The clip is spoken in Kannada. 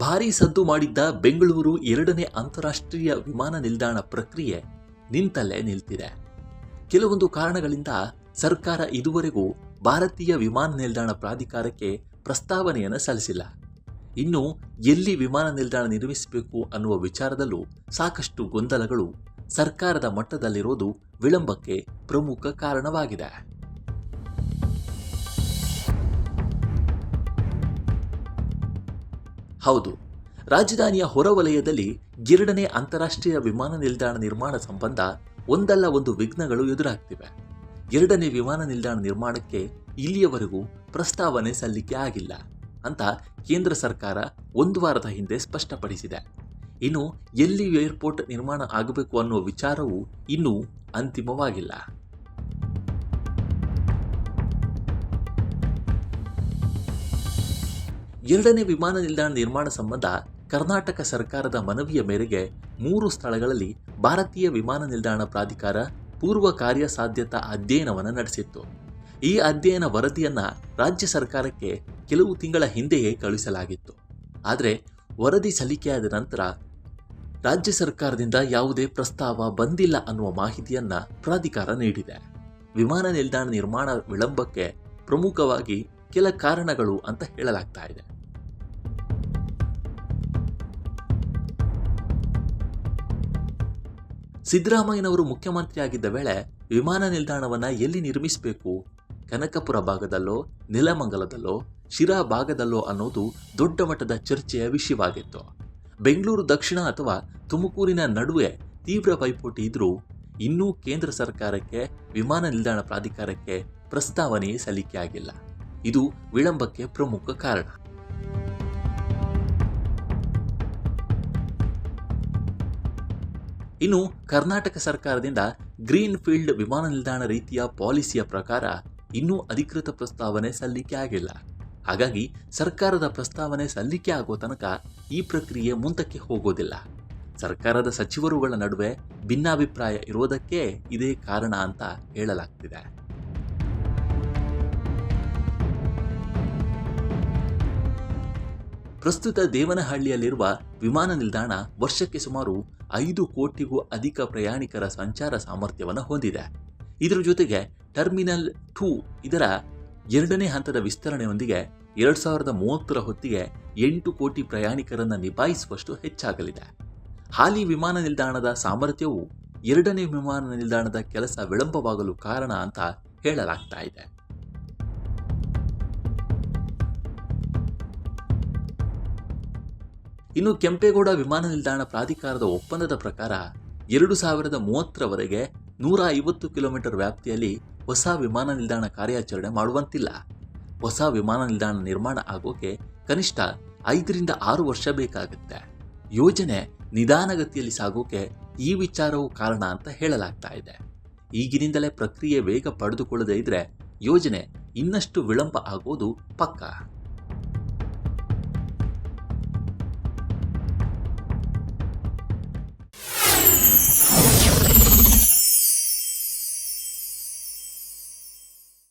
ಭಾರೀ ಸದ್ದು ಮಾಡಿದ್ದ ಬೆಂಗಳೂರು 2ನೇ ಅಂತಾರಾಷ್ಟ್ರೀಯ ವಿಮಾನ ನಿಲ್ದಾಣ ಪ್ರಕ್ರಿಯೆ ನಿಂತಲ್ಲೇ ನಿಲ್ತಿದೆ. ಕೆಲವೊಂದು ಕಾರಣಗಳಿಂದ ಸರ್ಕಾರ ಇದುವರೆಗೂ ಭಾರತೀಯ ವಿಮಾನ ನಿಲ್ದಾಣ ಪ್ರಾಧಿಕಾರಕ್ಕೆ ಪ್ರಸ್ತಾವನೆಯನ್ನು ಸಲ್ಲಿಸಿಲ್ಲ. ಇನ್ನು ಎಲ್ಲಿ ವಿಮಾನ ನಿಲ್ದಾಣ ನಿರ್ಮಿಸಬೇಕು ಅನ್ನುವ ವಿಚಾರದಲ್ಲೂ ಸಾಕಷ್ಟು ಗೊಂದಲಗಳು ಸರ್ಕಾರದ ಮಟ್ಟದಲ್ಲಿರೋದು ವಿಳಂಬಕ್ಕೆ ಪ್ರಮುಖ ಕಾರಣವಾಗಿದೆ. ಹೌದು, ರಾಜಧಾನಿಯ ಹೊರವಲಯದಲ್ಲಿ 2ನೇ ಅಂತಾರಾಷ್ಟ್ರೀಯ ವಿಮಾನ ನಿಲ್ದಾಣ ನಿರ್ಮಾಣ ಸಂಬಂಧ ಒಂದಲ್ಲ ಒಂದು ವಿಘ್ನಗಳು ಎದುರಾಗ್ತಿವೆ. 2ನೇ ವಿಮಾನ ನಿಲ್ದಾಣ ನಿರ್ಮಾಣಕ್ಕೆ ಇಲ್ಲಿಯವರೆಗೂ ಪ್ರಸ್ತಾವನೆ ಸಲ್ಲಿಕೆ ಆಗಿಲ್ಲ ಅಂತ ಕೇಂದ್ರ ಸರ್ಕಾರ ಒಂದು ವಾರದ ಹಿಂದೆ ಸ್ಪಷ್ಟಪಡಿಸಿದೆ. ಇನ್ನು ಎಲ್ಲಿ ಏರ್ಪೋರ್ಟ್ ನಿರ್ಮಾಣ ಆಗಬೇಕು ಅನ್ನುವ ವಿಚಾರವೂ ಇನ್ನೂ ಅಂತಿಮವಾಗಿಲ್ಲ. ಎರಡನೇ ವಿಮಾನ ನಿಲ್ದಾಣ ನಿರ್ಮಾಣ ಸಂಬಂಧ ಕರ್ನಾಟಕ ಸರ್ಕಾರದ ಮನವಿಯ ಮೇರೆಗೆ 3 ಸ್ಥಳಗಳಲ್ಲಿ ಭಾರತೀಯ ವಿಮಾನ ನಿಲ್ದಾಣ ಪ್ರಾಧಿಕಾರ ಪೂರ್ವ ಕಾರ್ಯಸಾಧ್ಯತಾ ಅಧ್ಯಯನವನ್ನು ನಡೆಸಿತ್ತು. ಈ ಅಧ್ಯಯನ ವರದಿಯನ್ನು ರಾಜ್ಯ ಸರ್ಕಾರಕ್ಕೆ ಕೆಲವು ತಿಂಗಳ ಹಿಂದೆಯೇ ಕಳುಹಿಸಲಾಗಿತ್ತು. ಆದರೆ ವರದಿ ಸಲ್ಲಿಕೆಯಾದ ನಂತರ ರಾಜ್ಯ ಸರ್ಕಾರದಿಂದ ಯಾವುದೇ ಪ್ರಸ್ತಾವ ಬಂದಿಲ್ಲ ಅನ್ನುವ ಮಾಹಿತಿಯನ್ನು ಪ್ರಾಧಿಕಾರ ನೀಡಿದೆ. ವಿಮಾನ ನಿಲ್ದಾಣ ನಿರ್ಮಾಣ ವಿಳಂಬಕ್ಕೆ ಪ್ರಮುಖವಾಗಿ ಕೆಲ ಕಾರಣಗಳು ಅಂತ ಹೇಳಲಾಗ್ತಾ ಇದೆ. ಸಿದ್ದರಾಮಯ್ಯನವರು ಮುಖ್ಯಮಂತ್ರಿಯಾಗಿದ್ದ ವೇಳೆ ವಿಮಾನ ನಿಲ್ದಾಣವನ್ನು ಎಲ್ಲಿ ನಿರ್ಮಿಸಬೇಕು, ಕನಕಪುರ ಭಾಗದಲ್ಲೋ, ನೆಲಮಂಗಲದಲ್ಲೋ, ಶಿರಾ ಭಾಗದಲ್ಲೋ ಅನ್ನೋದು ದೊಡ್ಡ ಮಟ್ಟದ ಚರ್ಚೆಯ ವಿಷಯವಾಗಿತ್ತು. ಬೆಂಗಳೂರು ದಕ್ಷಿಣ ಅಥವಾ ತುಮಕೂರಿನ ನಡುವೆ ತೀವ್ರ ಪೈಪೋಟಿ ಇದ್ರೂ ಇನ್ನೂ ಕೇಂದ್ರ ಸರ್ಕಾರಕ್ಕೆ ವಿಮಾನ ನಿಲ್ದಾಣ ಪ್ರಾಧಿಕಾರಕ್ಕೆ ಪ್ರಸ್ತಾವನೆ ಸಲ್ಲಿಕೆಯಾಗಿಲ್ಲ. ಇದು ವಿಳಂಬಕ್ಕೆ ಪ್ರಮುಖ ಕಾರಣ. ಇನ್ನು ಕರ್ನಾಟಕ ಸರ್ಕಾರದಿಂದ ಗ್ರೀನ್ ಫೀಲ್ಡ್ ವಿಮಾನ ನಿಲ್ದಾಣ ರೀತಿಯ ಪಾಲಿಸಿಯ ಪ್ರಕಾರ ಇನ್ನೂ ಅಧಿಕೃತ ಪ್ರಸ್ತಾವನೆ ಸಲ್ಲಿಕೆ ಆಗಿಲ್ಲ. ಹಾಗಾಗಿ ಸರ್ಕಾರದ ಪ್ರಸ್ತಾವನೆ ಸಲ್ಲಿಕೆ ಆಗೋ ತನಕ ಈ ಪ್ರಕ್ರಿಯೆ ಮುಂದಕ್ಕೆ ಹೋಗೋದಿಲ್ಲ. ಸರ್ಕಾರದ ಸಚಿವರುಗಳ ನಡುವೆ ಭಿನ್ನಾಭಿಪ್ರಾಯ ಇರೋದಕ್ಕೆ ಇದೇ ಕಾರಣ ಅಂತ ಹೇಳಲಾಗ್ತಿದೆ. ಪ್ರಸ್ತುತ ದೇವನಹಳ್ಳಿಯಲ್ಲಿರುವ ವಿಮಾನ ನಿಲ್ದಾಣ ವರ್ಷಕ್ಕೆ ಸುಮಾರು 5 ಕೋಟಿಗೂ ಅಧಿಕ ಪ್ರಯಾಣಿಕರ ಸಂಚಾರ ಸಾಮರ್ಥ್ಯವನ್ನು ಹೊಂದಿದೆ. ಇದರ ಜೊತೆಗೆ ಟರ್ಮಿನಲ್ 2 ಇದರ 2ನೇ ಹಂತದ ವಿಸ್ತರಣೆಯೊಂದಿಗೆ 2030ರ ಹೊತ್ತಿಗೆ 8 ಕೋಟಿ ಪ್ರಯಾಣಿಕರನ್ನು ನಿಭಾಯಿಸುವಷ್ಟು ಹೆಚ್ಚಾಗಲಿದೆ. ಹಾಲಿ ವಿಮಾನ ನಿಲ್ದಾಣದ ಸಾಮರ್ಥ್ಯವು 2ನೇ ವಿಮಾನ ನಿಲ್ದಾಣದ ಕೆಲಸ ವಿಳಂಬವಾಗಲು ಕಾರಣ ಅಂತ ಹೇಳಲಾಗ್ತಾ ಇದೆ. ಇನ್ನು ಕೆಂಪೇಗೌಡ ವಿಮಾನ ನಿಲ್ದಾಣ ಪ್ರಾಧಿಕಾರದ ಒಪ್ಪಂದದ ಪ್ರಕಾರ 2030ರವರೆಗೆ 150 ಕಿಲೋಮೀಟರ್ ವ್ಯಾಪ್ತಿಯಲ್ಲಿ ಹೊಸ ವಿಮಾನ ನಿಲ್ದಾಣ ಕಾರ್ಯಾಚರಣೆ ಮಾಡುವಂತಿಲ್ಲ. ಹೊಸ ವಿಮಾನ ನಿಲ್ದಾಣ ನಿರ್ಮಾಣ ಆಗೋಕೆ ಕನಿಷ್ಠ 5 ರಿಂದ 6 ವರ್ಷ ಬೇಕಾಗುತ್ತೆ. ಯೋಜನೆ ನಿಧಾನಗತಿಯಲ್ಲಿ ಸಾಗೋಕೆ ಈ ವಿಚಾರವು ಕಾರಣ ಅಂತ ಹೇಳಲಾಗ್ತಾ ಇದೆ. ಈಗಿನಿಂದಲೇ ಪ್ರಕ್ರಿಯೆ ವೇಗ ಪಡೆದುಕೊಳ್ಳದೇ ಇದ್ರೆ ಯೋಜನೆ ಇನ್ನಷ್ಟು ವಿಳಂಬ ಆಗೋದು ಪಕ್ಕಾ.